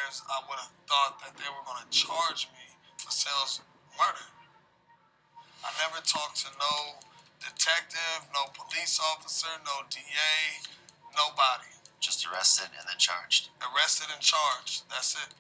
years, I would have thought that they were going to charge me for sales murder. I never talked to no detective, no police officer, no DA, nobody. Just arrested and then charged. Arrested and charged. That's it.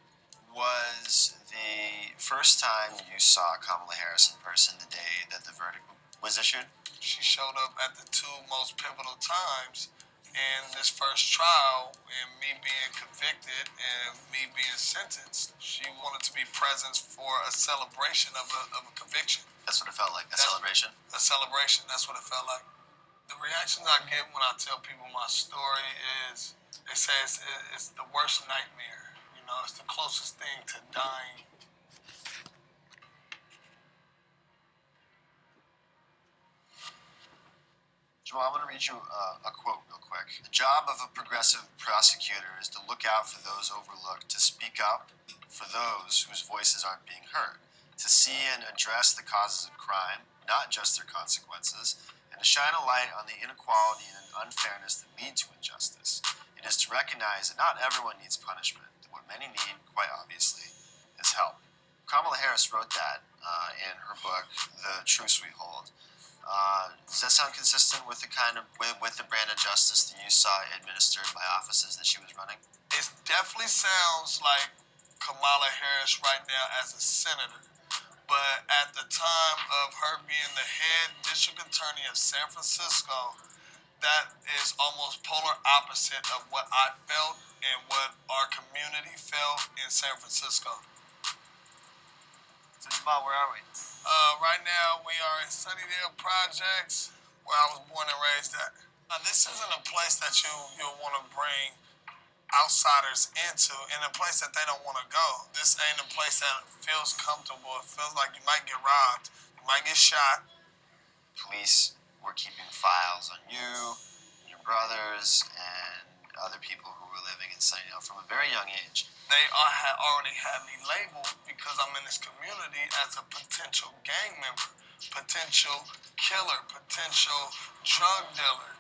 Was the first time you saw Kamala Harris in person the day that the verdict was issued? She showed up at the two most pivotal times in this first trial, and me being convicted and me being sentenced. She wanted to be present for a celebration of a conviction. That's what it felt like, celebration? A celebration, that's what it felt like. The reactions I get when I tell people my story is, they say it's the worst nightmare. You know, it's the closest thing to dying. Jamal, I want to read you a quote real quick. The job of a progressive prosecutor is to look out for those overlooked, to speak up for those whose voices aren't being heard, to see and address the causes of crime, not just their consequences, and to shine a light on the inequality and unfairness that lead to injustice. It is to recognize that not everyone needs punishment, that what many need, quite obviously, is help. Kamala Harris wrote that in her book, The Truce We Hold. Does that sound consistent with the with the brand of justice that you saw administered by offices that she was running? It definitely sounds like Kamala Harris right now as a senator. But at the time of her being the head district attorney of San Francisco, that is almost polar opposite of what I felt and what our community felt in San Francisco. So Jamal, where are we? Right now, we are in Sunnydale Projects, where I was born and raised at. This isn't a place that you'll want to bring outsiders into, in a place that they don't want to go. This ain't a place that feels comfortable. It feels like you might get robbed, you might get shot. Police were keeping files on you, your brothers, and other people who were living in Sunnydale from a very young age. They already had me labeled because I'm in this community as a potential gang member, potential killer, potential drug dealer.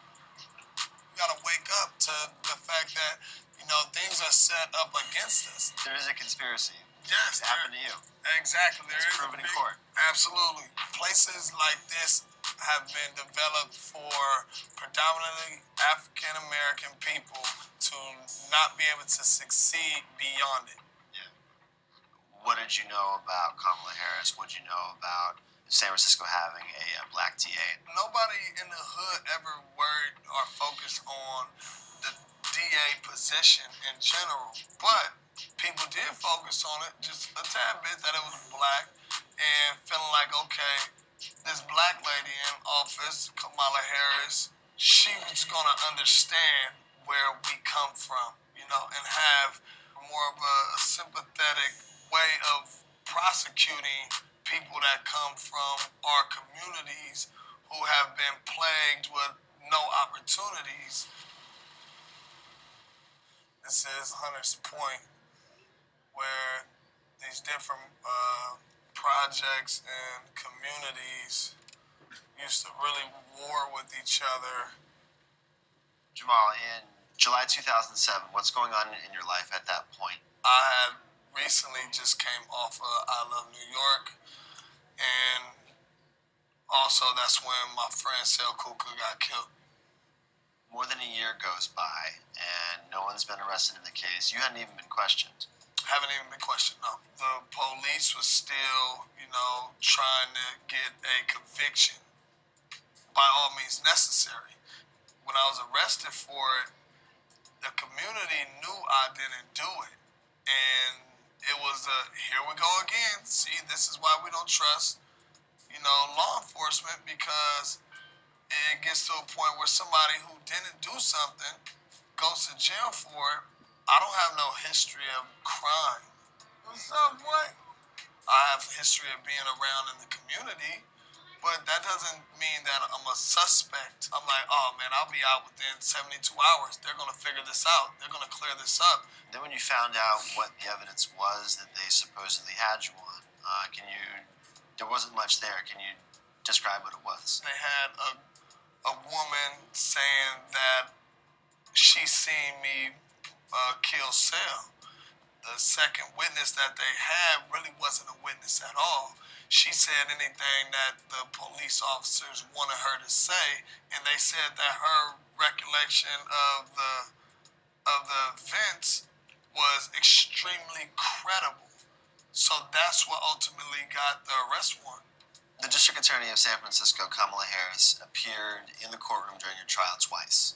We gotta wake up to the fact that, you know, things are set up against us. There is a conspiracy. Yes. It happened to you. Exactly. There is proven in court. Absolutely. Places like this have been developed for predominantly African American people to not be able to succeed beyond it. Yeah. What did you know about Kamala Harris? What did you know about San Francisco having a black DA? Nobody in the hood ever worried or focused on the DA position in general, but people did focus on it just a tad bit, that it was black, and feeling like, okay, this black lady in office, Kamala Harris, she was gonna understand where we come from, you know, and have more of a sympathetic way of prosecuting people that come from our communities who have been plagued with no opportunities. This is Hunter's Point, where these different projects and communities used to really war with each other. Jamal, in July 2007, what's going on in your life at that point? I had recently just came off of I Love New York, and also that's when my friend Sel Kuka got killed. More than a year goes by, and no one's been arrested in the case. You hadn't even been questioned. Haven't even been questioned, no. The police was still, you know, trying to get a conviction by all means necessary. When I was arrested for it, the community knew I didn't do it. And it was here we go again. See, this is why we don't trust, you know, law enforcement, because it gets to a point where somebody who didn't do something goes to jail for it. I don't have no history of crime. What's up, boy? I have a history of being around in the community, but that doesn't mean that I'm a suspect. I'm like, oh man, I'll be out within 72 hours. They're gonna figure this out. They're gonna clear this up. Then when you found out what the evidence was that they supposedly had you on, there wasn't much there. Can you describe what it was? They had a woman saying that she seen me kill Sel. the second witness that they had really wasn't a witness at all. She said anything that the police officers wanted her to say, and they said that her recollection of the events was extremely credible. So that's what ultimately got the arrest warrant. The District Attorney of San Francisco, Kamala Harris, appeared in the courtroom during your trial twice.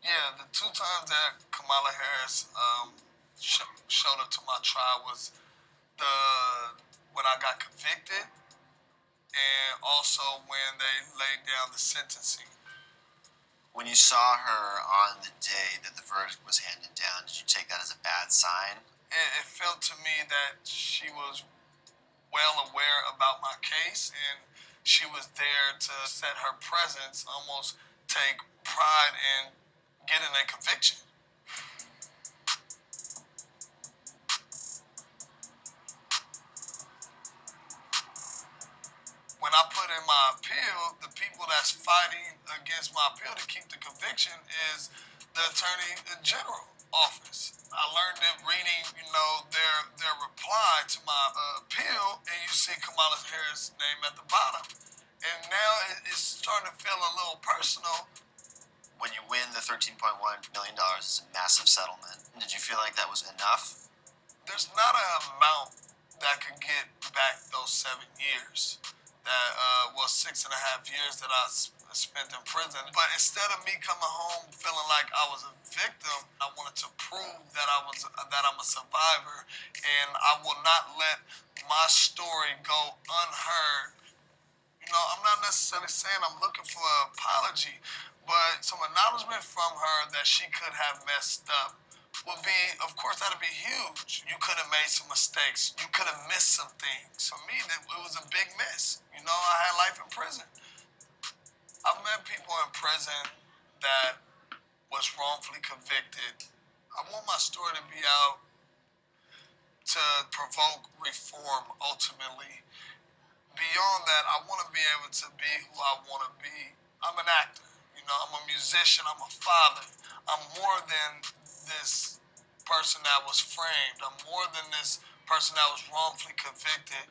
Yeah, the two times that Kamala Harris showed up to my trial was when I got convicted, and also when they laid down the sentencing. When you saw her on the day that the verdict was handed down, did you take that as a bad sign? It felt to me that she was well aware about my case, and she was there to set her presence, almost take pride in getting a conviction. When I put in my appeal, the people that's fighting against my appeal to keep the conviction is the Attorney General office. I learned it reading, their reply to my appeal, and you see Kamala Harris' name at the bottom. And now it's starting to feel a little personal. When you win the $13.1 million, it's a massive settlement. Did you feel like that was enough? There's not an amount that could get back those 7 years. That was 6.5 years that I spent in prison. But instead of me coming home feeling like I was a victim, I wanted to prove that I'm a survivor, and I will not let my story go unheard. I'm not necessarily saying I'm looking for an apology, but some acknowledgement from her that she could have messed up would be, of course, that'd be huge. You could have made some mistakes. You could have missed some things. For me, it was a big miss. I had life in prison. I've met people in prison that was wrongfully convicted. I want my story to be out to provoke reform ultimately. Beyond that, I want to be able to be who I want to be. I'm an actor. I'm a musician. I'm a father. I'm more than this person that was framed. I'm more than this person that was wrongfully convicted.